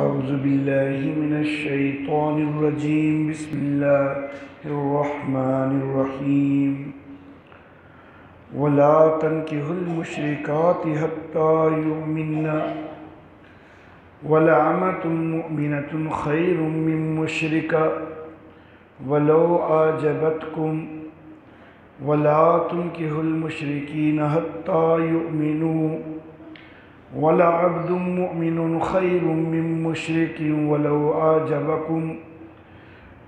أعوذ بالله من الشيطان الرجيم بسم الله الرحمن الرحيم ولا تنكحوا المشركات حتى يؤمنن ولأمة مؤمنة خير من مشركة ولو أعجبتكم ولا تنكحوا المشركين حتى يؤمنوا وَلَعَبْدٌ مُؤْمِنٌ خَيْرٌ مِّن مُّشْرِكٍ وَلَوْ أَعْجَبَكُمْ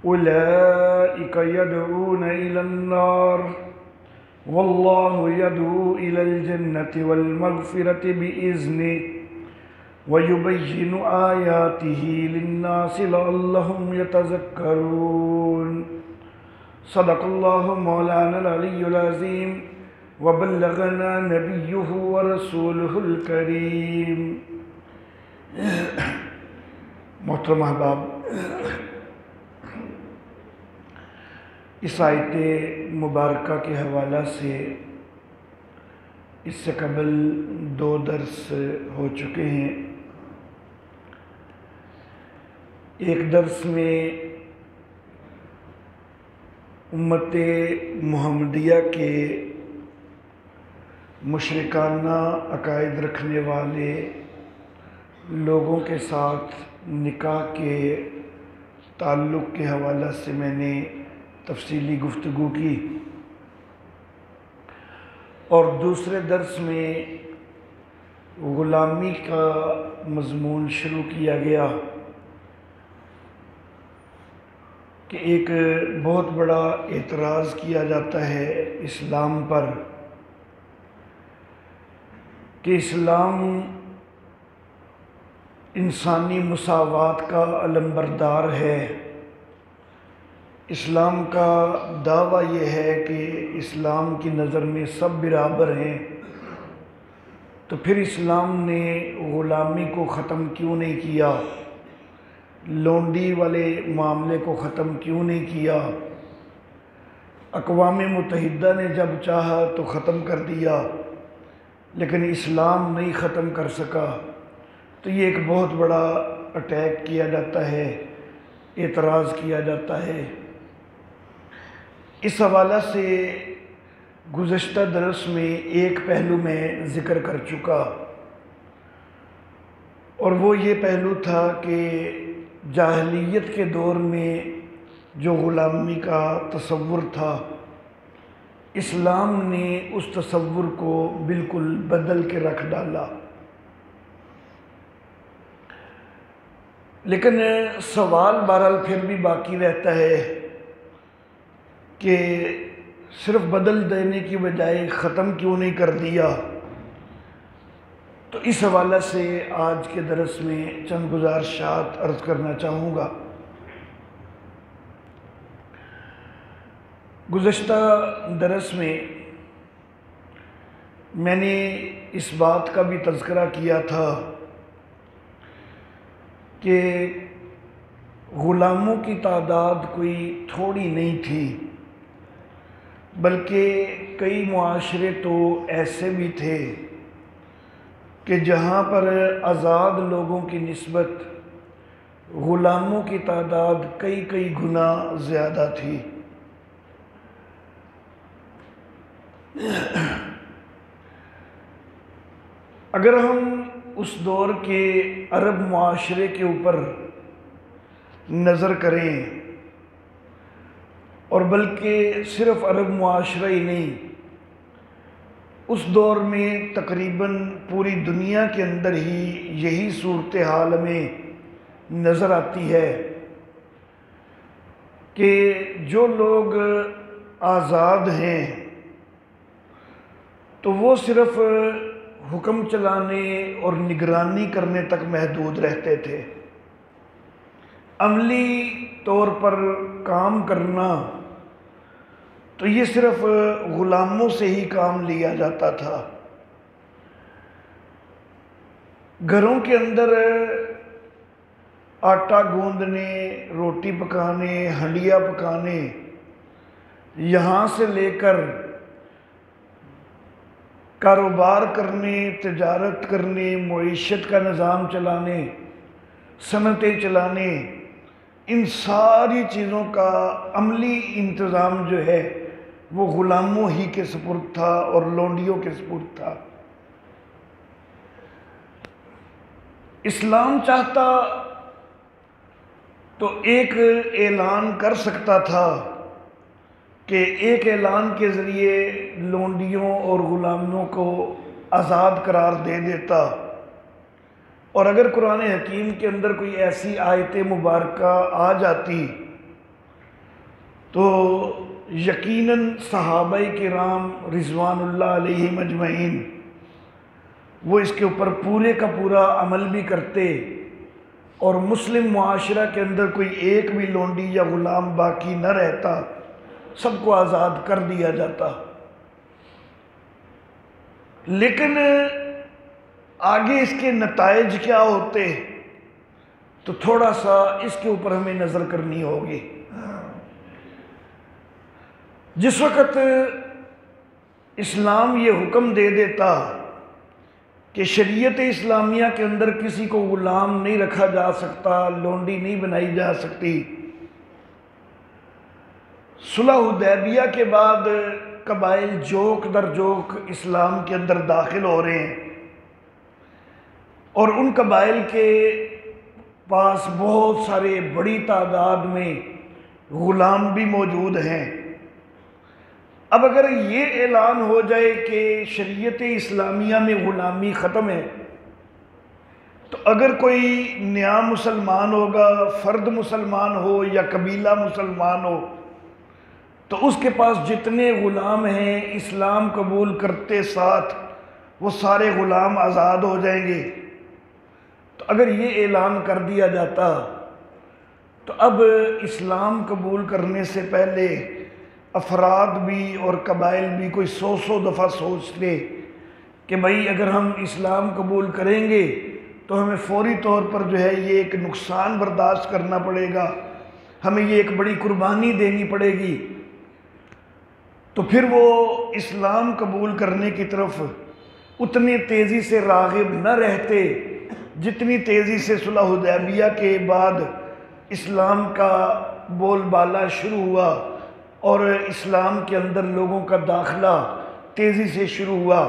أُولَٰئِكَ يَدْعُونَ إِلَى النَّارِ وَاللَّهُ يَدْعُو إِلَى الْجَنَّةِ وَالْمَغْفِرَةِ بِإِذْنِهِ وَيُبَيِّنُ آيَاتِهِ لِلنَّاسِ لَعَلَّهُمْ يَتَذَكَّرُونَ صدق الله مولانا العلي العظيم وبلغنا نبيه ورسوله الكريم۔ محترم احباب، اس آیت مبارکہ کے حوالہ سے اس سے قبل 2 درس ہو چکے ہیں۔ ایک درس میں امت محمدیہ کے مشرکانہ عقائد رکھنے والے لوگوں کے ساتھ نکاح کے تعلق کے حوالہ سے میں نے تفصیلی گفتگو کی، اور دوسرے درس میں غلامی کا مضمون شروع کیا گیا کہ ایک بہت بڑا اعتراض کیا جاتا ہے اسلام پر کہ اسلام انسانی مساوات کا علمبردار ہے۔ اسلام کا دعویٰ یہ ہے کہ اسلام کی نظر میں سب برابر ہیں، تو پھر اسلام نے غلامی کو ختم کیوں نہیں کیا؟ لونڈی والے معاملے کو ختم کیوں نہیں کیا؟ اقوام متحدہ نے جب چاہا تو ختم کر دیا، لیکن اسلام نہیں ختم کر سکا۔ تو یہ ایک بہت بڑا اٹیک کیا جاتا ہے، اعتراض کیا جاتا ہے۔ اس حوالہ سے گزشتہ درس میں ایک پہلو میں ذکر کر چکا، اور وہ یہ پہلو تھا کہ جاہلیت کے دور میں جو غلامی کا تصور تھا، اسلام نے اس تصور کو بالکل بدل کے رکھ ڈالا۔ لیکن سوال بہرحال پھر بھی باقی رہتا ہے کہ صرف بدل دینے کی بجائے ختم کیوں نہیں کر دیا؟ تو اس حوالہ سے آج کے درس میں چند گزارشات عرض کرنا چاہوں گا۔ گزشتہ درس میں میں نے اس بات کا بھی تذکرہ کیا تھا کہ غلاموں کی تعداد کوئی تھوڑی نہیں تھی، بلکہ کئی معاشرے تو ایسے بھی تھے کہ جہاں پر آزاد لوگوں کی نسبت غلاموں کی تعداد کئی گنا زیادہ تھی۔ اگر ہم اس دور کے عرب معاشرے کے اوپر نظر کریں، اور بلکہ صرف عرب معاشرہ ہی نہیں، اس دور میں تقریباً پوری دنیا کے اندر ہی یہی صورتحال ہمیں نظر آتی ہے کہ جو لوگ آزاد ہیں تو وہ صرف حکم چلانے اور نگرانی کرنے تک محدود رہتے تھے۔ عملی طور پر کام کرنا تو یہ صرف غلاموں سے ہی کام لیا جاتا تھا۔ گھروں کے اندر آٹا گوندنے، روٹی پکانے، ہنڈیا پکانے، یہاں سے لے کر کاروبار کرنے، تجارت کرنے، معیشت کا نظام چلانے، صنعتیں چلانے، ان ساری چیزوں کا عملی انتظام جو ہے وہ غلاموں ہی کے سپرد تھا اور لونڈیوں کے سپرد تھا۔ اسلام چاہتا تو ایک اعلان کر سکتا تھا کہ ایک اعلان کے ذریعے لونڈیوں اور غلاموں کو آزاد قرار دے دیتا، اور اگر قرآن حکیم کے اندر کوئی ایسی آیت مبارکہ آ جاتی تو یقیناً صحابہ کرام رضوان اللہ علیہم اجمعین وہ اس کے اوپر پورے کا پورا عمل بھی کرتے، اور مسلم معاشرہ کے اندر کوئی ایک بھی لونڈی یا غلام باقی نہ رہتا، سب کو آزاد کر دیا جاتا۔ لیکن آگے اس کے نتائج کیا ہوتے تو تھوڑا سا اس کے اوپر ہمیں نظر کرنی ہوگی۔ جس وقت اسلام یہ حکم دے دیتا کہ شریعت اسلامیہ کے اندر کسی کو غلام نہیں رکھا جا سکتا، لونڈی نہیں بنائی جا سکتی، صلح حدیبیہ کے بعد قبائل جوک در جوک اسلام کے اندر داخل ہو رہے ہیں، اور ان قبائل کے پاس بہت سارے بڑی تعداد میں غلام بھی موجود ہیں۔ اب اگر یہ اعلان ہو جائے کہ شریعت اسلامیہ میں غلامی ختم ہے، تو اگر کوئی نیا مسلمان ہوگا، فرد مسلمان ہو یا قبیلہ مسلمان ہو، تو اس کے پاس جتنے غلام ہیں اسلام قبول کرتے ساتھ وہ سارے غلام آزاد ہو جائیں گے۔ تو اگر یہ اعلان کر دیا جاتا تو اب اسلام قبول کرنے سے پہلے افراد بھی اور قبائل بھی کوئی 100 دفعہ سوچتے کہ بھائی اگر ہم اسلام قبول کریں گے تو ہمیں فوری طور پر جو ہے یہ ایک نقصان برداشت کرنا پڑے گا، ہمیں یہ ایک بڑی قربانی دینی پڑے گی، تو پھر وہ اسلام قبول کرنے کی طرف اتنی تیزی سے راغب نہ رہتے جتنی تیزی سے صلح حدیبیہ کے بعد اسلام کا بول بالا شروع ہوا اور اسلام کے اندر لوگوں کا داخلہ تیزی سے شروع ہوا۔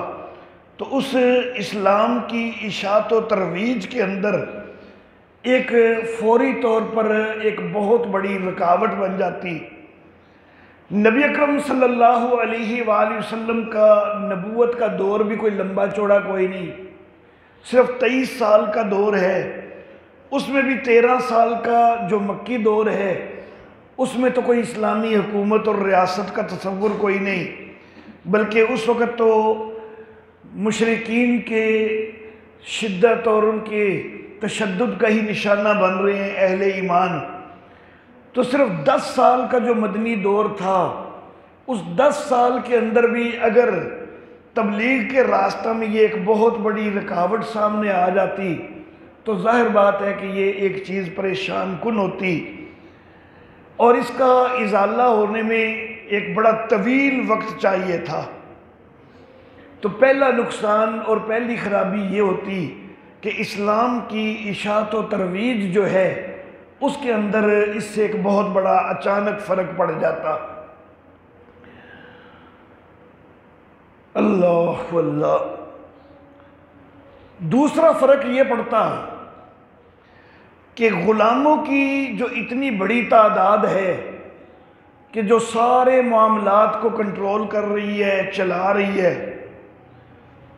تو اس اسلام کی اشاعت و ترویج کے اندر ایک فوری طور پر ایک بہت بڑی رکاوٹ بن جاتی۔ نبی اکرم صلی اللہ علیہ وآلہ وسلم کا نبوت کا دور بھی کوئی لمبا چوڑا کوئی نہیں، صرف 23 سال کا دور ہے، اس میں بھی 13 سال کا جو مکی دور ہے اس میں تو کوئی اسلامی حکومت اور ریاست کا تصور کوئی نہیں، بلکہ اس وقت تو مشرکین کے شدت اور ان کے تشدد کا ہی نشانہ بن رہے ہیں اہل ایمان۔ تو صرف 10 سال کا جو مدنی دور تھا، اس 10 سال کے اندر بھی اگر تبلیغ کے راستہ میں یہ ایک بہت بڑی رکاوٹ سامنے آ جاتی تو ظاہر بات ہے کہ یہ ایک چیز پریشان کن ہوتی، اور اس کا ازالہ ہونے میں ایک بڑا طویل وقت چاہیے تھا۔ تو پہلا نقصان اور پہلی خرابی یہ ہوتی کہ اسلام کی اشاعت و ترویج جو ہے اس کے اندر اس سے ایک بہت بڑا اچانک فرق پڑ جاتا۔ اللہ واللہ۔ دوسرا فرق یہ پڑتا کہ غلاموں کی جو اتنی بڑی تعداد ہے کہ جو سارے معاملات کو کنٹرول کر رہی ہے، چلا رہی ہے،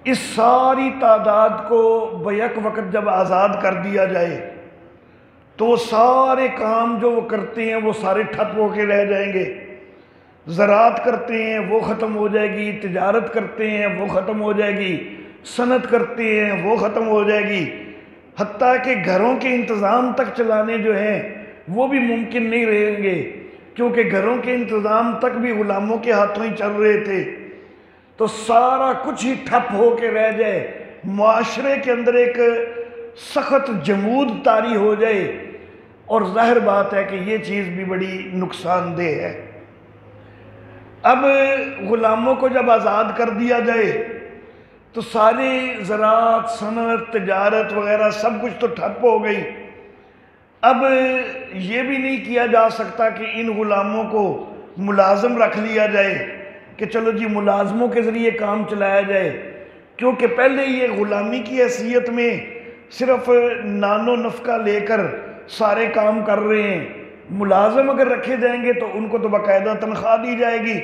اس ساری تعداد کو بیک وقت جب آزاد کر دیا جائے تو وہ سارے کام جو وہ کرتے ہیں وہ سارے ٹھپ ہو کے رہ جائیں گے۔ زراعت کرتے ہیں وہ ختم ہو جائے گی، تجارت کرتے ہیں وہ ختم ہو جائے گی، صنعت کرتے ہیں وہ ختم ہو جائے گی، حتیٰ کہ گھروں کے انتظام تک چلانے جو ہیں وہ بھی ممکن نہیں رہیں گے، کیونکہ گھروں کے انتظام تک بھی غلاموں کے ہاتھوں ہی چل رہے تھے۔ تو سارا کچھ ہی ٹھپ ہو کے رہ جائے، معاشرے کے اندر ایک سخت جمود طاری ہو جائے، اور ظاہر بات ہے کہ یہ چیز بھی بڑی نقصان دہ ہے۔ اب غلاموں کو جب آزاد کر دیا جائے تو ساری زراعت، صنعت، تجارت وغیرہ سب کچھ تو ٹھپ ہو گئی، اب یہ بھی نہیں کیا جا سکتا کہ ان غلاموں کو ملازم رکھ لیا جائے کہ چلو جی ملازموں کے ذریعے کام چلایا جائے، کیونکہ پہلے یہ غلامی کی حیثیت میں صرف نان و نفقہ لے کر سارے کام کر رہے ہیں۔ ملازم اگر رکھے جائیں گے تو ان کو تو باقاعدہ تنخواہ دی جائے گی،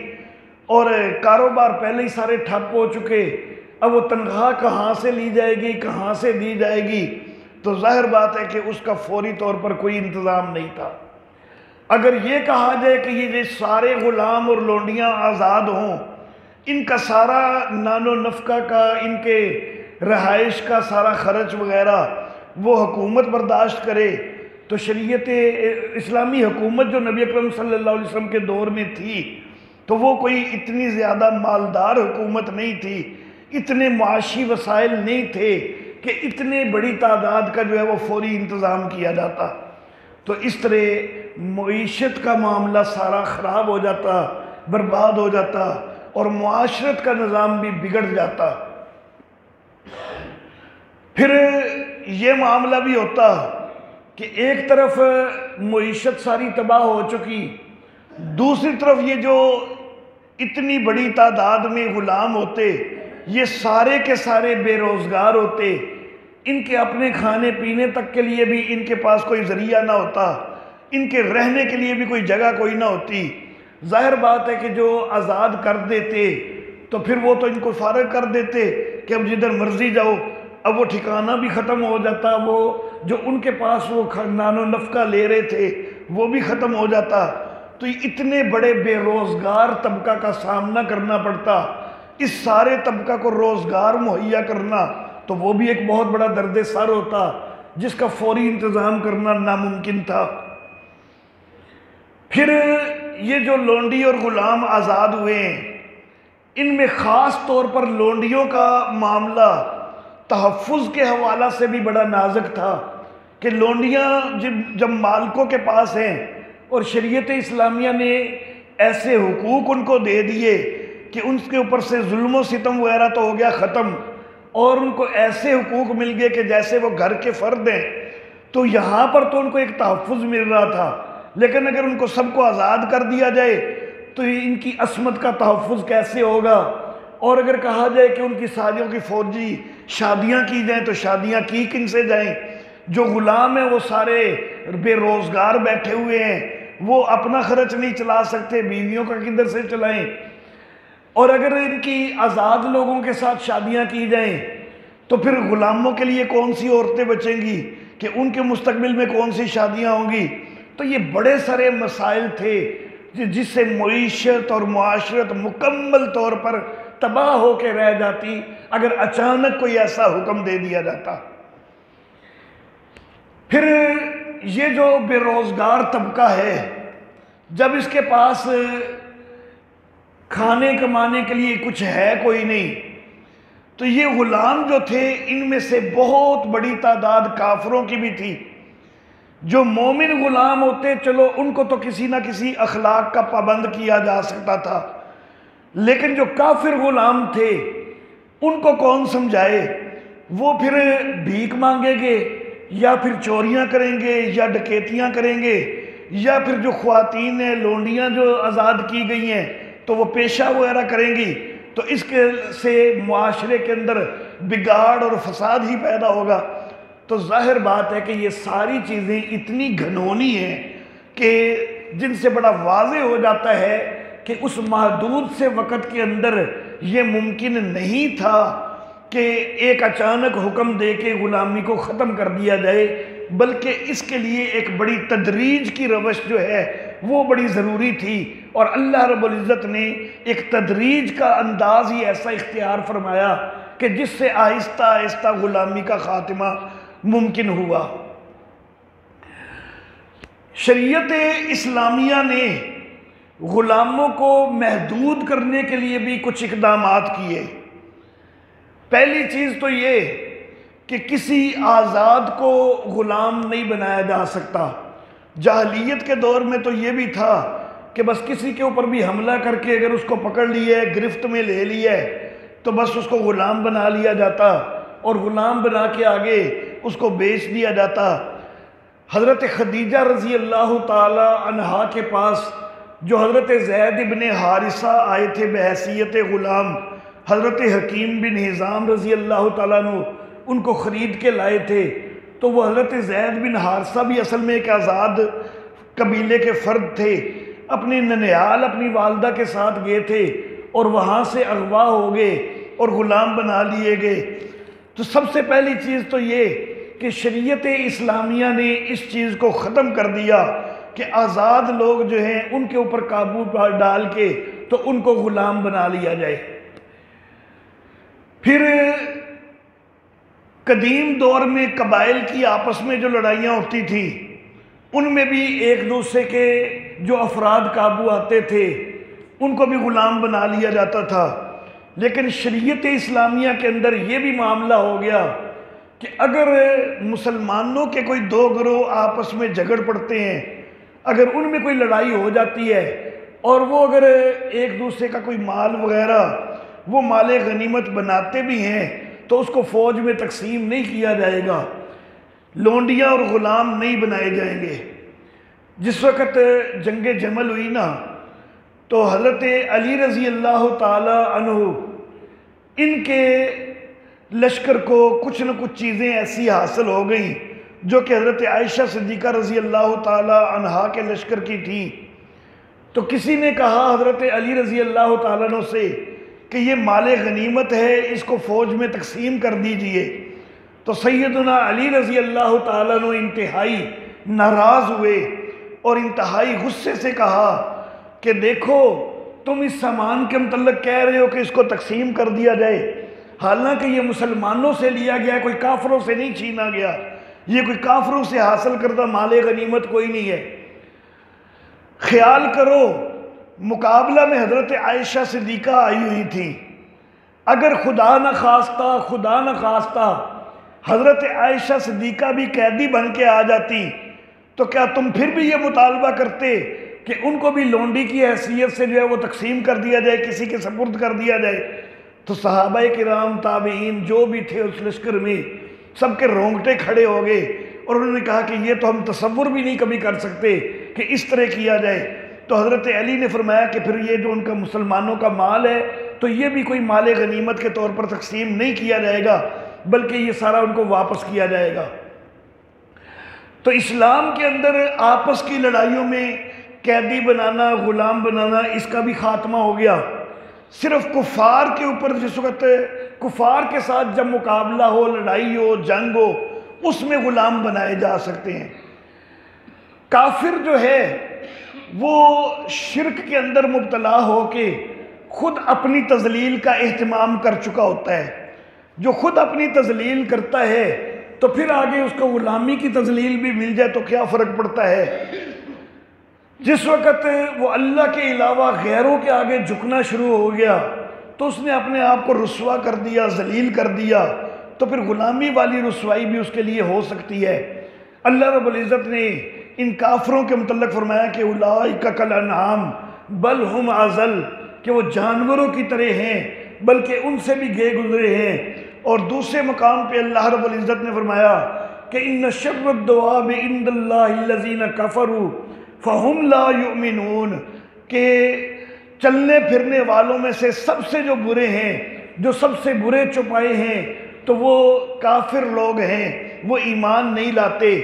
اور کاروبار پہلے ہی سارے ٹھپ ہو چکے، اب وہ تنخواہ کہاں سے لی جائے گی، کہاں سے دی جائے گی؟ تو ظاہر بات ہے کہ اس کا فوری طور پر کوئی انتظام نہیں تھا۔ اگر یہ کہا جائے کہ یہ سارے غلام اور لونڈیاں آزاد ہوں، ان کا سارا نان و نفقہ کا، ان کے رہائش کا سارا خرچ وغیرہ وہ حکومت برداشت کرے، تو شریعت اسلامی حکومت جو نبی اکرم صلی اللہ علیہ وسلم کے دور میں تھی تو وہ کوئی اتنی زیادہ مالدار حکومت نہیں تھی، اتنے معاشی وسائل نہیں تھے کہ اتنے بڑی تعداد کا جو ہے وہ فوری انتظام کیا جاتا۔ تو اس طرح معیشت کا معاملہ سارا خراب ہو جاتا، برباد ہو جاتا، اور معاشرت کا نظام بھی بگڑ جاتا۔ پھر یہ معاملہ بھی ہوتا کہ ایک طرف معیشت ساری تباہ ہو چکی، دوسری طرف یہ جو اتنی بڑی تعداد میں غلام ہوتے، یہ سارے کے سارے بے روزگار ہوتے، ان کے اپنے کھانے پینے تک کے لیے بھی ان کے پاس کوئی ذریعہ نہ ہوتا، ان کے رہنے کے لیے بھی کوئی جگہ کوئی نہ ہوتی۔ ظاہر بات ہے کہ جو آزاد کر دیتے تو پھر وہ تو ان کو فارغ کر دیتے کہ اب جدھر مرضی جاؤ، اب وہ ٹھکانہ بھی ختم ہو جاتا، وہ جو ان کے پاس وہ نان و نفقہ لے رہے تھے وہ بھی ختم ہو جاتا، تو اتنے بڑے بے روزگار طبقہ کا سامنا کرنا پڑتا۔ اس سارے طبقہ کو روزگار مہیا کرنا تو وہ بھی ایک بہت بڑا درد سر ہوتا، جس کا فوری انتظام کرنا ناممکن تھا۔ پھر یہ جو لونڈی اور غلام آزاد ہوئے ہیں، ان میں خاص طور پر لونڈیوں کا معاملہ تحفظ کے حوالہ سے بھی بڑا نازک تھا کہ لونڈیاں جب مالکوں کے پاس ہیں اور شریعت اسلامیہ نے ایسے حقوق ان کو دے دیے کہ ان کے اوپر سے ظلم و ستم وغیرہ تو ہو گیا ختم، اور ان کو ایسے حقوق مل گئے کہ جیسے وہ گھر کے فرد ہیں، تو یہاں پر تو ان کو ایک تحفظ مل رہا تھا، لیکن اگر ان کو سب کو آزاد کر دیا جائے تو ان کی عصمت کا تحفظ کیسے ہوگا؟ اور اگر کہا جائے کہ ان کی ساریوں کی فوجی شادیاں کی جائیں تو شادیاں کی کن سے جائیں؟ جو غلام ہیں وہ سارے بے روزگار بیٹھے ہوئے ہیں، وہ اپنا خرچ نہیں چلا سکتے، بیویوں کا کدھر سے چلائیں؟ اور اگر ان کی آزاد لوگوں کے ساتھ شادیاں کی جائیں تو پھر غلاموں کے لیے کون سی عورتیں بچیں گی کہ ان کے مستقبل میں کون سی شادیاں ہوں گی؟ تو یہ بڑے سارے مسائل تھے جس سے معیشت اور معاشرت مکمل طور پر تباہ ہو کے رہ جاتی اگر اچانک کوئی ایسا حکم دے دیا جاتا۔ پھر یہ جو بے روزگار طبقہ ہے، جب اس کے پاس کھانے کمانے کے لیے کچھ ہے کوئی نہیں، تو یہ غلام جو تھے ان میں سے بہت بڑی تعداد کافروں کی بھی تھی۔ جو مومن غلام ہوتے چلو ان کو تو کسی نہ کسی اخلاق کا پابند کیا جا سکتا تھا، لیکن جو کافر غلام تھے ان کو کون سمجھائے؟ وہ پھر بھیک مانگیں گے یا پھر چوریاں کریں گے یا ڈکیتیاں کریں گے، یا پھر جو خواتین ہیں لونڈیاں جو آزاد کی گئی ہیں تو وہ پیشہ وغیرہ کریں گی، تو اس کے سے معاشرے کے اندر بگاڑ اور فساد ہی پیدا ہوگا۔ تو ظاہر بات ہے کہ یہ ساری چیزیں اتنی گھنونی ہیں کہ جن سے بڑا واضح ہو جاتا ہے کہ اس محدود سے وقت کے اندر یہ ممکن نہیں تھا کہ ایک اچانک حکم دے کے غلامی کو ختم کر دیا جائے، بلکہ اس کے لیے ایک بڑی تدریج کی روش جو ہے وہ بڑی ضروری تھی، اور اللہ رب العزت نے ایک تدریج کا انداز ہی ایسا اختیار فرمایا کہ جس سے آہستہ آہستہ غلامی کا خاتمہ ممکن ہوا۔ شریعت اسلامیہ نے غلاموں کو محدود کرنے کے لیے بھی کچھ اقدامات کیے۔ پہلی چیز تو یہ کہ کسی آزاد کو غلام نہیں بنایا جا سکتا۔ جاہلیت کے دور میں تو یہ بھی تھا کہ بس کسی کے اوپر بھی حملہ کر کے اگر اس کو پکڑ لیا ہے، گرفت میں لے لیا ہے، تو بس اس کو غلام بنا لیا جاتا اور غلام بنا کے آگے اس کو بیچ دیا جاتا۔ حضرت خدیجہ رضی اللہ تعالی عنہا کے پاس جو حضرت زید بن حارثہ آئے تھے بحیثیت غلام، حضرت حکیم بن حزام رضی اللہ تعالیٰ عنہ ان کو خرید کے لائے تھے، تو وہ حضرت زید بن حارثہ بھی اصل میں ایک آزاد قبیلے کے فرد تھے، اپنے ننیال اپنی والدہ کے ساتھ گئے تھے اور وہاں سے اغوا ہو گئے اور غلام بنا لیے گئے۔ تو سب سے پہلی چیز تو یہ کہ شریعت اسلامیہ نے اس چیز کو ختم کر دیا کہ آزاد لوگ جو ہیں ان کے اوپر قابو ڈال کے تو ان کو غلام بنا لیا جائے۔ پھر قدیم دور میں قبائل کی آپس میں جو لڑائیاں ہوتی تھیں ان میں بھی ایک دوسرے کے جو افراد قابو آتے تھے ان کو بھی غلام بنا لیا جاتا تھا، لیکن شریعت اسلامیہ کے اندر یہ بھی معاملہ ہو گیا کہ اگر مسلمانوں کے کوئی دو گروہ آپس میں جھگڑ پڑتے ہیں، اگر ان میں کوئی لڑائی ہو جاتی ہے اور وہ اگر ایک دوسرے کا کوئی مال وغیرہ وہ مال غنیمت بناتے بھی ہیں تو اس کو فوج میں تقسیم نہیں کیا جائے گا، لونڈیاں اور غلام نہیں بنائے جائیں گے۔ جس وقت جنگ جمل ہوئی نا تو حضرت علی رضی اللہ تعالی عنہ ان کے لشکر کو کچھ نہ کچھ چیزیں ایسی حاصل ہو گئیں جو کہ حضرت عائشہ صدیقہ رضی اللہ تعالی عنہا کے لشکر کی تھی، تو کسی نے کہا حضرت علی رضی اللہ تعالیٰ عنہ سے کہ یہ مال غنیمت ہے، اس کو فوج میں تقسیم کر دیجئے۔ تو سیدنا علی رضی اللہ تعالیٰ عنہ انتہائی ناراض ہوئے اور انتہائی غصے سے کہا کہ دیکھو تم اس سامان کے متعلق کہہ رہے ہو کہ اس کو تقسیم کر دیا جائے، حالانکہ یہ مسلمانوں سے لیا گیا، کوئی کافروں سے نہیں چھینا گیا، یہ کوئی کافروں سے حاصل کردہ مال غنیمت کوئی نہیں ہے۔ خیال کرو مقابلہ میں حضرت عائشہ صدیقہ آئی ہوئی تھی، اگر خدا نہ خواستہ حضرت عائشہ صدیقہ بھی قیدی بن کے آ جاتی تو کیا تم پھر بھی یہ مطالبہ کرتے کہ ان کو بھی لونڈی کی حیثیت سے جو ہے وہ تقسیم کر دیا جائے، کسی کے سپرد کر دیا جائے؟ تو صحابہ کرام تابعین جو بھی تھے اس لشکر میں سب کے رونگٹے کھڑے ہو گئے اور انہوں نے کہا کہ یہ تو ہم تصور بھی نہیں کبھی کر سکتے کہ اس طرح کیا جائے۔ تو حضرت علی نے فرمایا کہ پھر یہ جو ان کا مسلمانوں کا مال ہے تو یہ بھی کوئی مال غنیمت کے طور پر تقسیم نہیں کیا جائے گا، بلکہ یہ سارا ان کو واپس کیا جائے گا۔ تو اسلام کے اندر آپس کی لڑائیوں میں قیدی بنانا، غلام بنانا، اس کا بھی خاتمہ ہو گیا۔ صرف کفار کے اوپر جس وقت کفار کے ساتھ جب مقابلہ ہو، لڑائی ہو، جنگ ہو، اس میں غلام بنائے جا سکتے ہیں۔ کافر جو ہے وہ شرک کے اندر مبتلا ہو کے خود اپنی تذلیل کا اہتمام کر چکا ہوتا ہے، جو خود اپنی تذلیل کرتا ہے تو پھر آگے اس کو غلامی کی تذلیل بھی مل جائے تو کیا فرق پڑتا ہے۔ جس وقت وہ اللہ کے علاوہ غیروں کے آگے جھکنا شروع ہو گیا تو اس نے اپنے آپ کو رسوا کر دیا، ذلیل کر دیا، تو پھر غلامی والی رسوائی بھی اس کے لیے ہو سکتی ہے۔ اللہ رب العزت نے ان کافروں کے متعلق فرمایا کہ اولئک کالانعام بل ہم اضل، کہ وہ جانوروں کی طرح ہیں بلکہ ان سے بھی گئے گزرے ہیں۔ اور دوسرے مقام پہ اللہ رب العزت نے فرمایا کہ ان شر الدواب عند اللہ الذین کفروا فہم لا یؤمنون، کہ چلنے پھرنے والوں میں سے سب سے جو برے ہیں، جو سب سے برے چوپائے ہیں، تو وہ کافر لوگ ہیں، وہ ایمان نہیں لاتے۔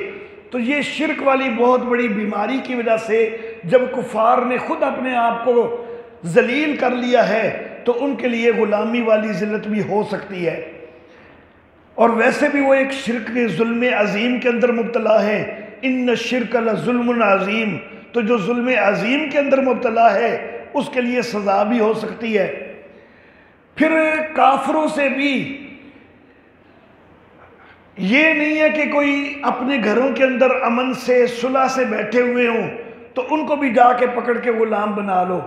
تو یہ شرک والی بہت بڑی بیماری کی وجہ سے جب کفار نے خود اپنے آپ کو ذلیل کر لیا ہے تو ان کے لیے غلامی والی ذلت بھی ہو سکتی ہے، اور ویسے بھی وہ ایک شرک کے ظلم عظیم کے اندر مبتلا ہے۔ ان الشرک لظلم عظیم، تو جو ظلم عظیم کے اندر مبتلا ہے اس کے لیے سزا بھی ہو سکتی ہے۔ پھر کافروں سے بھی یہ نہیں ہے کہ کوئی اپنے گھروں کے اندر امن سے صلح سے بیٹھے ہوئے ہوں تو ان کو بھی جا کے پکڑ کے غلام بنا لو،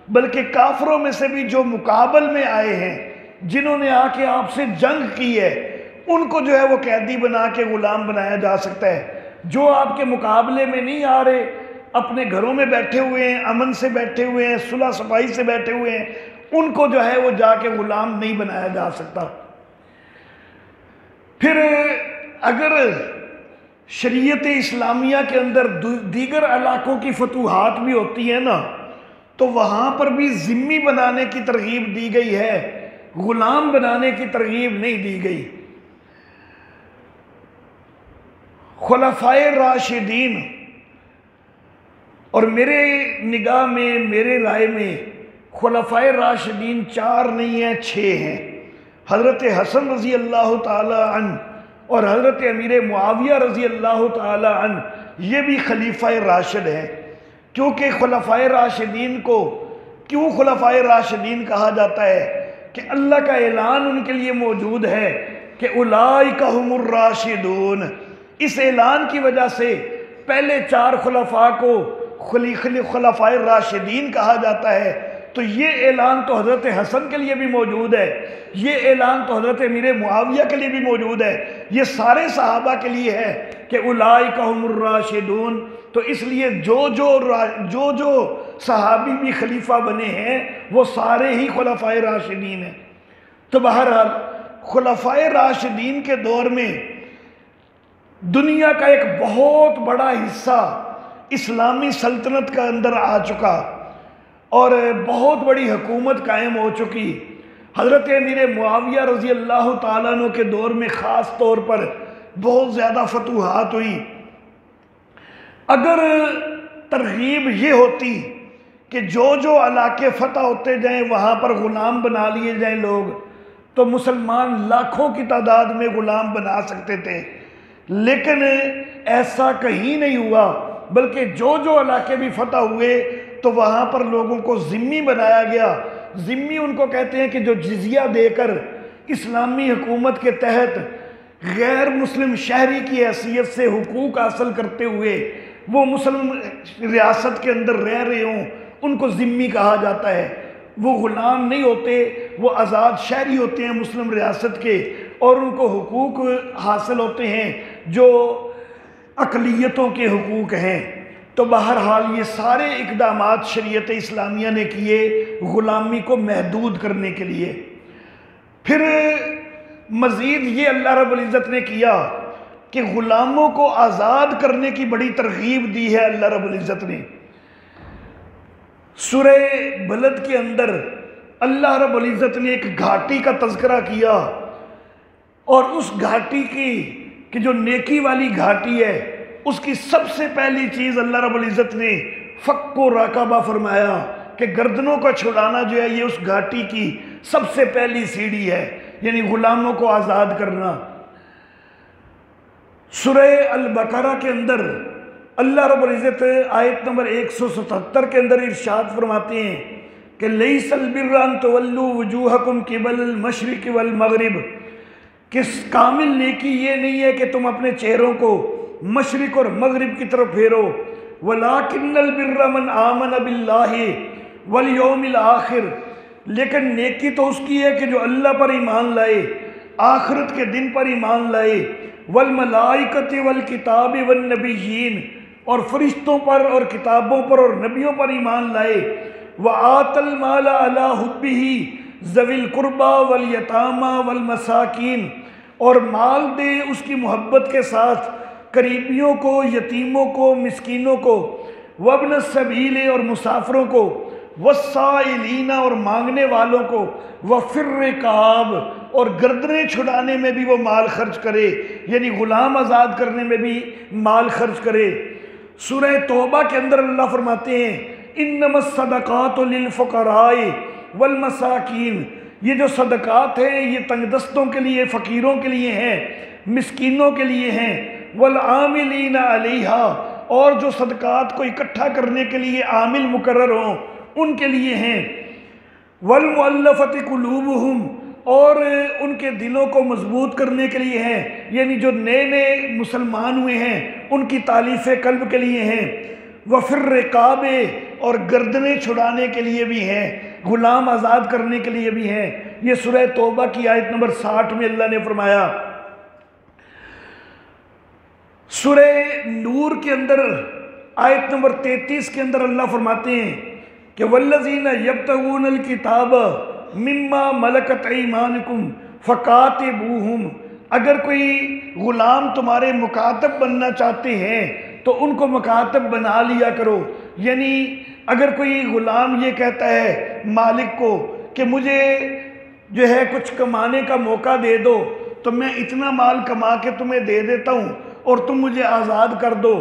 بلکہ کافروں میں سے بھی جو مقابل میں آئے ہیں، جنہوں نے آ کے آپ سے جنگ کی ہے، ان کو جو ہے وہ قیدی بنا کے غلام بنایا جا سکتا ہے۔ جو آپ کے مقابلے میں نہیں آ رہے، اپنے گھروں میں بیٹھے ہوئے ہیں، امن سے بیٹھے ہوئے ہیں، صلح صفائی سے بیٹھے ہوئے ہیں، ان کو جو ہے وہ جا کے غلام نہیں بنایا جا سکتا۔ پھر اگر شریعت اسلامیہ کے اندر دیگر علاقوں کی فتوحات بھی ہوتی ہیں نا، تو وہاں پر بھی ذمی بنانے کی ترغیب دی گئی ہے، غلام بنانے کی ترغیب نہیں دی گئی۔ خلفائے راشدین، اور میرے نگاہ میں، میرے رائے میں خلفائے راشدین 4 نہیں ہیں، 6 ہیں۔ حضرت حسن رضی اللہ تعالی عنہ اور حضرت امیر معاویہ رضی اللہ تعالی عنہ یہ بھی خلیفہ راشد ہیں۔ کیونکہ خلفائے راشدین کو کیوں خلفائے راشدین کہا جاتا ہے کہ اللہ کا اعلان ان کے لیے موجود ہے کہ اولئک ہم الراشدون۔ اس اعلان کی وجہ سے پہلے 4 خلفاء کو خلفائے راشدین کہا جاتا ہے۔ تو یہ اعلان تو حضرت حسن کے لیے بھی موجود ہے، یہ اعلان تو حضرت امیر معاویہ کے لیے بھی موجود ہے، یہ سارے صحابہ کے لیے ہے کہ اولئک ہم الراشدون۔ تو اس لیے جو صحابی بھی خلیفہ بنے ہیں وہ سارے ہی خلفائے راشدین ہیں۔ تو بہرحال خلفائے راشدین کے دور میں دنیا کا ایک بہت بڑا حصہ اسلامی سلطنت کا اندر آ چکا اور بہت بڑی حکومت قائم ہو چکی۔ حضرت امیر معاویہ رضی اللہ تعالیٰ عنہ کے دور میں خاص طور پر بہت زیادہ فتوحات ہوئی۔ اگر ترغیب یہ ہوتی کہ جو علاقے فتح ہوتے جائیں وہاں پر غلام بنا لیے جائیں لوگ، تو مسلمان لاکھوں کی تعداد میں غلام بنا سکتے تھے، لیکن ایسا کہیں نہیں ہوا، بلکہ جو علاقے بھی فتح ہوئے تو وہاں پر لوگوں کو ذمی بنایا گیا۔ ذمی ان کو کہتے ہیں کہ جو جزیہ دے کر اسلامی حکومت کے تحت غیر مسلم شہری کی حیثیت سے حقوق حاصل کرتے ہوئے وہ مسلم ریاست کے اندر رہ رہے ہوں، ان کو ذمی کہا جاتا ہے۔ وہ غلام نہیں ہوتے، وہ آزاد شہری ہوتے ہیں مسلم ریاست کے، اور ان کو حقوق حاصل ہوتے ہیں جو اقلیتوں کے حقوق ہیں۔ تو بہرحال یہ سارے اقدامات شریعت اسلامیہ نے کیے غلامی کو محدود کرنے کے لیے۔ پھر مزید یہ اللہ رب العزت نے کیا کہ غلاموں کو آزاد کرنے کی بڑی ترغیب دی ہے اللہ رب العزت نے۔ سورہ بلد کے اندر اللہ رب العزت نے ایک گھاٹی کا تذکرہ کیا، اور اس گھاٹی کی کہ جو نیکی والی گھاٹی ہے اس کی سب سے پہلی چیز اللہ رب العزت نے فک و راقبہ فرمایا کہ گردنوں کا چھڑانا جو ہے یہ اس گھاٹی کی سب سے پہلی سیڑھی ہے، یعنی غلاموں کو آزاد کرنا۔ سورہ البقرہ کے اندر اللہ رب العزت آیت نمبر 177 کے اندر ارشاد فرماتے ہیں کہ لیس البر ان تولوا وجوہکم قبل المشرق والمغرب، کہ کامل نیکی یہ نہیں ہے کہ تم اپنے چہروں کو مشرق اور مغرب کی طرف پھیرو، وَلَٰكِنَّ الْبِرَّ مَنْ آمَنَ بِاللَّهِ وَالْيَوْمِ الْآخِرِ، لیکن نیکی تو اس کی ہے کہ جو اللہ پر ایمان لائے، آخرت کے دن پر ایمان لائے، وَالْمَلَائِكَةِ وَالْكِتَابِ وَالنَّبِيِّينَ، اور فرشتوں پر اور کتابوں پر اور نبیوں پر ایمان لائے، وَآتَ الْمَالَ عَلَىٰ حُبِّهِ ذَوِي الْقُرْبَىٰ وَالْيَتَامَىٰ وَالْمَسَاكِينَ، اور مال دے اس کی محبت کے ساتھ قریبیوں کو، یتیموں کو، مسکینوں کو، وابن السبیل اور مسافروں کو، والسائلین اور مانگنے والوں کو، وفی الرقاب اور گردنیں چھڑانے میں بھی وہ مال خرچ کرے، یعنی غلام آزاد کرنے میں بھی مال خرچ کرے۔ سورہ توبہ کے اندر اللہ فرماتے ہیں انما الصدقات للفقراء والمساکین، یہ جو صدقات ہیں یہ تنگ دستوں کے لیے، فقیروں کے لیے ہیں، مسکینوں کے لیے ہیں، والعاملین علیہا، اور جو صدقات کو اکٹھا کرنے کے لیے عامل مقرر ہوں ان کے لیے ہیں، والمؤلفۃ قلوبہم، اور ان کے دلوں کو مضبوط کرنے کے لیے ہیں، یعنی جو نئے نئے مسلمان ہوئے ہیں ان کی تالیف قلب کے لیے ہیں، وفی الرقاب، اور گردنیں چھڑانے کے لیے بھی ہیں، غلام آزاد کرنے کے لیے بھی ہیں۔ یہ سورہ توبہ کی آیت نمبر 60 میں اللہ نے فرمایا۔ سورہ نور کے اندر آیت نمبر 33 کے اندر اللہ فرماتے ہیں کہ والذین یبتغون الکتاب مما ملکت ایمانکم فکاتبوہم، اگر کوئی غلام تمہارے مکاتب بننا چاہتے ہیں تو ان کو مکاتب بنا لیا کرو. یعنی اگر کوئی غلام یہ کہتا ہے مالک کو کہ مجھے جو ہے کچھ کمانے کا موقع دے دو تو میں اتنا مال کما کے تمہیں دے دیتا ہوں اور تم مجھے آزاد کر دو،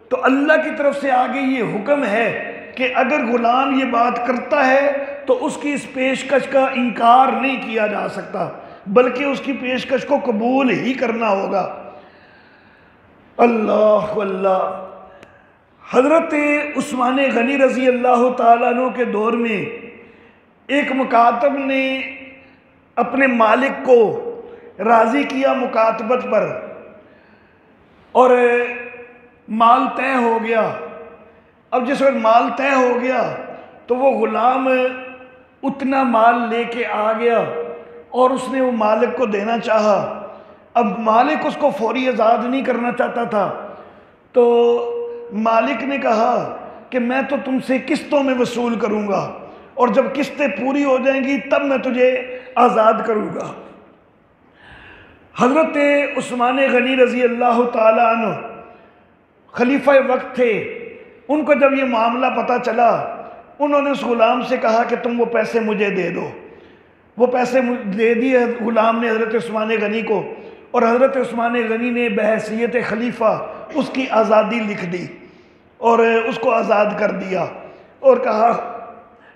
تو اللہ کی طرف سے آگے یہ حکم ہے کہ اگر غلام یہ بات کرتا ہے تو اس کی اس پیشکش کا انکار نہیں کیا جا سکتا، بلکہ اس کی پیشکش کو قبول ہی کرنا ہوگا. اللہ اللہ. حضرت عثمان غنی رضی اللہ تعالیٰ عنہ کے دور میں ایک مکاتب نے اپنے مالک کو راضی کیا مکاتبت پر، اور مال طے ہو گیا. اب جس وقت مال طے ہو گیا تو وہ غلام اتنا مال لے کے آ گیا اور اس نے وہ مالک کو دینا چاہا. اب مالک اس کو فوری آزاد نہیں کرنا چاہتا تھا، تو مالک نے کہا کہ میں تو تم سے قسطوں میں وصول کروں گا، اور جب قسطیں پوری ہو جائیں گی تب میں تجھے آزاد کروں گا. حضرت عثمان غنی رضی اللہ تعالیٰ عنہ خلیفہ وقت تھے. ان کو جب یہ معاملہ پتہ چلا، انہوں نے اس غلام سے کہا کہ تم وہ پیسے مجھے دے دو. وہ پیسے دے دیے غلام نے حضرت عثمان غنی کو، اور حضرت عثمان غنی نے بحیثیت خلیفہ اس کی آزادی لکھ دی اور اس کو آزاد کر دیا، اور کہا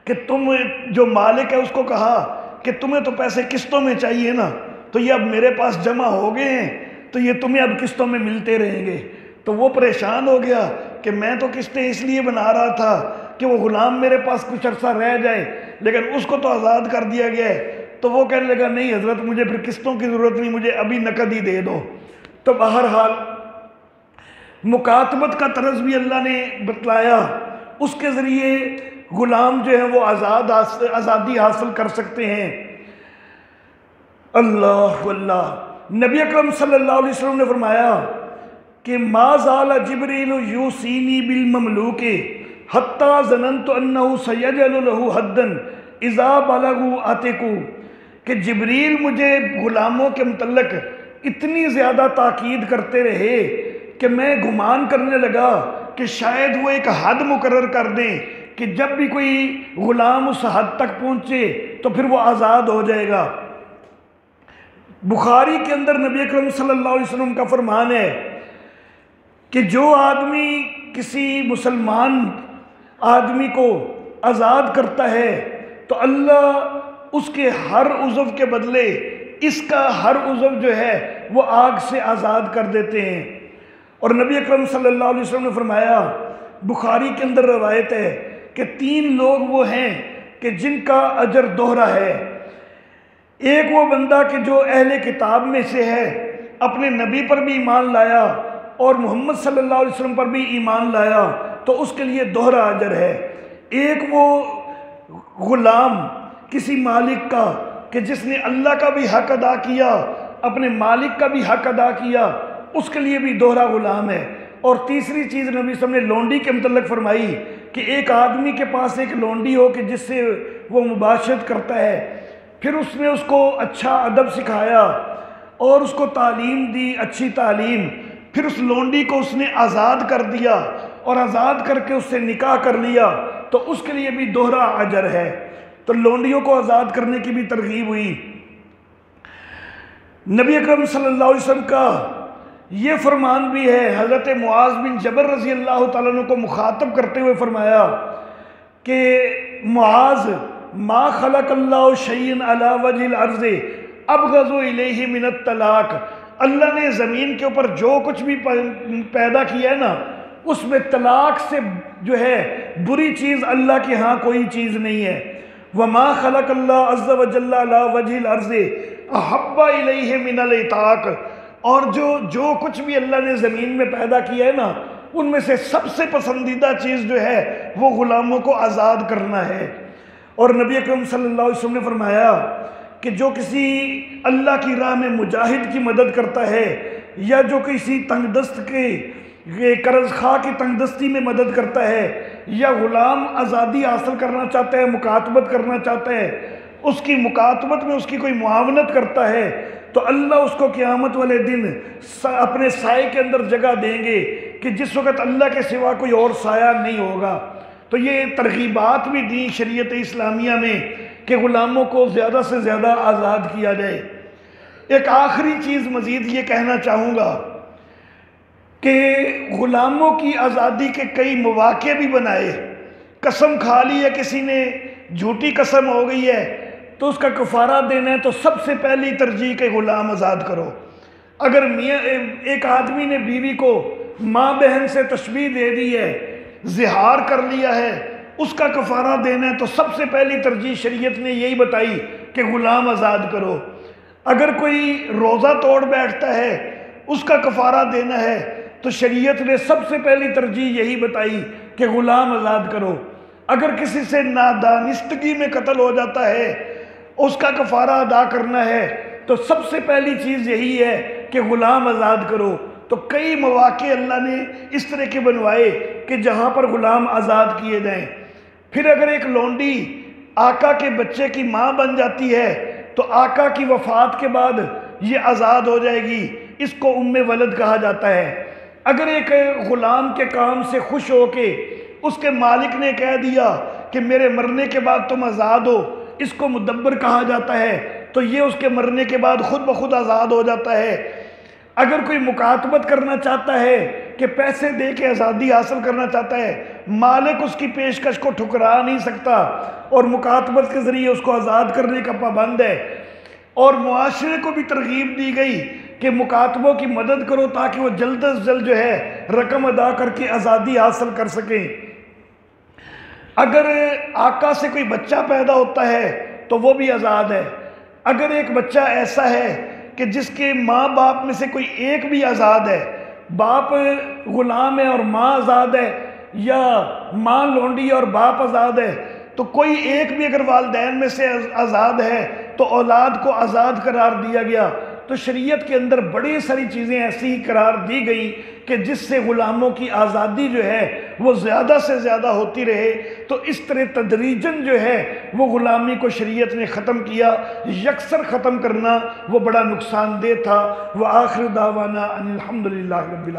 کہ تم جو مالک ہے اس کو کہا کہ تمہیں تو پیسے قسطوں میں چاہیے نا، تو یہ اب میرے پاس جمع ہو گئے ہیں تو یہ تمہیں اب قسطوں میں ملتے رہیں گے. تو وہ پریشان ہو گیا کہ میں تو قسطیں اس لیے بنا رہا تھا کہ وہ غلام میرے پاس کچھ عرصہ رہ جائے، لیکن اس کو تو آزاد کر دیا گیا ہے. تو وہ کہنے لگا نہیں حضرت مجھے پھر قسطوں کی ضرورت نہیں، مجھے ابھی نقد ہی دے دو. تو بہرحال مکاتبت کا طرز بھی اللہ نے بتلایا، اس کے ذریعے غلام جو ہے وہ آزادی حاصل کر سکتے ہیں. اللہ اللہ. نبی اکرم صلی اللہ علیہ وسلم نے فرمایا کہ ما زال جبریل یوصینی بالمملوک حتی ظننت انہ سیجعل له حدا اذا بلغوا عتقوا، کہ جبریل مجھے غلاموں کے متعلق اتنی زیادہ تاکید کرتے رہے کہ میں گمان کرنے لگا کہ شاید وہ ایک حد مقرر کر دیں کہ جب بھی کوئی غلام اس حد تک پہنچے تو پھر وہ آزاد ہو جائے گا. بخاری کے اندر نبی اکرم صلی اللہ علیہ وسلم کا فرمان ہے کہ جو آدمی کسی مسلمان آدمی کو آزاد کرتا ہے تو اللہ اس کے ہر عضو کے بدلے اس کا ہر عضو جو ہے وہ آگ سے آزاد کر دیتے ہیں. اور نبی اکرم صلی اللہ علیہ وسلم نے فرمایا، بخاری کے اندر روایت ہے کہ 3 لوگ وہ ہیں کہ جن کا اجر دوہرا ہے. ایک وہ بندہ کہ جو اہل کتاب میں سے ہے، اپنے نبی پر بھی ایمان لایا اور محمد صلی اللہ علیہ وسلم پر بھی ایمان لایا، تو اس کے لیے دوہرا اجر ہے. ایک وہ غلام کسی مالک کا کہ جس نے اللہ کا بھی حق ادا کیا، اپنے مالک کا بھی حق ادا کیا، اس کے لیے بھی دوہرا غلام ہے. اور تیسری چیز نبی صلی اللہ علیہ وسلم نے لونڈی کے متعلق فرمائی کہ ایک آدمی کے پاس ایک لونڈی ہو کہ جس سے وہ مباشرت کرتا ہے، پھر اس نے اس کو اچھا ادب سکھایا اور اس کو تعلیم دی، اچھی تعلیم، پھر اس لونڈی کو اس نے آزاد کر دیا اور آزاد کر کے اس سے نکاح کر لیا، تو اس کے لیے بھی دوہرا اجر ہے. تو لونڈیوں کو آزاد کرنے کی بھی ترغیب ہوئی. نبی اکرم صلی اللہ علیہ وسلم کا یہ فرمان بھی ہے، حضرت معاذ بن جبل رضی اللہ تعالیٰ عنہ کو مخاطب کرتے ہوئے فرمایا کہ معاذ، ما خلق اللہ شیئا علی وجہ الارض ابغض الیہ من الطلاق، اللہ نے زمین کے اوپر جو کچھ بھی پیدا کیا ہے نا، اس میں طلاق سے جو ہے بری چیز اللہ کے ہاں کوئی چیز نہیں ہے. وما خلق اللہ عز وجل علی وجہ الارض احب الیہ من العتاق، اور جو کچھ بھی اللہ نے زمین میں پیدا کیا ہے نا، ان میں سے سب سے پسندیدہ چیز جو ہے وہ غلاموں کو آزاد کرنا ہے. اور نبی اکرم صلی اللہ علیہ وسلم نے فرمایا کہ جو کسی اللہ کی راہ میں مجاہد کی مدد کرتا ہے، یا جو کسی تنگ دست کے قرض خواہ کی تنگ دستی میں مدد کرتا ہے، یا غلام آزادی حاصل کرنا چاہتا ہے، مکاتبت کرنا چاہتا ہے، اس کی مکاتبت میں اس کی کوئی معاونت کرتا ہے، تو اللہ اس کو قیامت والے دن اپنے سائے کے اندر جگہ دیں گے کہ جس وقت اللہ کے سوا کوئی اور سایہ نہیں ہوگا۔ تو یہ ترغیبات بھی دیں شریعت اسلامیہ میں کہ غلاموں کو زیادہ سے زیادہ آزاد کیا جائے۔ ایک آخری چیز مزید یہ کہنا چاہوں گا کہ غلاموں کی آزادی کے کئی مواقع بھی بنائے۔ قسم کھا لی ہے کسی نے، جھوٹی قسم ہو گئی ہے، تو اس کا کفارہ دینا ہے تو سب سے پہلی ترجیح کہ غلام آزاد کرو۔ اگر ایک آدمی نے بیوی کو ماں بہن سے تشبیہ دے دی ہے، زہار کر لیا ہے، اس کا کفارہ دینا ہے تو سب سے پہلی ترجیح شریعت نے یہی بتائی کہ غلام آزاد کرو۔ اگر کوئی روزہ توڑ بیٹھتا ہے، اس کا کفارہ دینا ہے تو شریعت نے سب سے پہلی ترجیح یہی بتائی کہ غلام آزاد کرو۔ اگر کسی سے نادانستگی میں قتل ہو جاتا ہے، اس کا کفارہ ادا کرنا ہے تو سب سے پہلی چیز یہی ہے کہ غلام آزاد کرو۔ تو کئی مواقع اللہ نے اس طرح کے بنوائے کہ جہاں پر غلام آزاد کیے جائیں۔ پھر اگر ایک لونڈی آقا کے بچے کی ماں بن جاتی ہے تو آقا کی وفات کے بعد یہ آزاد ہو جائے گی، اس کو ام ولد کہا جاتا ہے۔ اگر ایک غلام کے کام سے خوش ہو کے اس کے مالک نے کہہ دیا کہ میرے مرنے کے بعد تم آزاد ہو، اس کو مدبر کہا جاتا ہے، تو یہ اس کے مرنے کے بعد خود بخود آزاد ہو جاتا ہے۔ اگر کوئی مکاتبت کرنا چاہتا ہے کہ پیسے دے کے آزادی حاصل کرنا چاہتا ہے، مالک اس کی پیشکش کو ٹھکرا نہیں سکتا اور مکاتبت کے ذریعے اس کو آزاد کرنے کا پابند ہے۔ اور معاشرے کو بھی ترغیب دی گئی کہ مکاتبوں کی مدد کرو تاکہ وہ جلد از جلد جو ہے رقم ادا کر کے آزادی حاصل کر سکیں۔ اگر آقا سے کوئی بچہ پیدا ہوتا ہے تو وہ بھی آزاد ہے۔ اگر ایک بچہ ایسا ہے کہ جس کے ماں باپ میں سے کوئی ایک بھی آزاد ہے، باپ غلام ہے اور ماں آزاد ہے، یا ماں لونڈی اور باپ آزاد ہے، تو کوئی ایک بھی اگر والدین میں سے آزاد ہے تو اولاد کو آزاد قرار دیا گیا۔ تو شریعت کے اندر بڑی ساری چیزیں ایسی ہی قرار دی گئی کہ جس سے غلاموں کی آزادی جو ہے وہ زیادہ سے زیادہ ہوتی رہے۔ تو اس طرح تدریجاً جو ہے وہ غلامی کو شریعت نے ختم کیا۔ یکسر ختم کرنا وہ بڑا نقصان دہ تھا۔ وآخر دعوانا ان الحمدللہ رب العالمین۔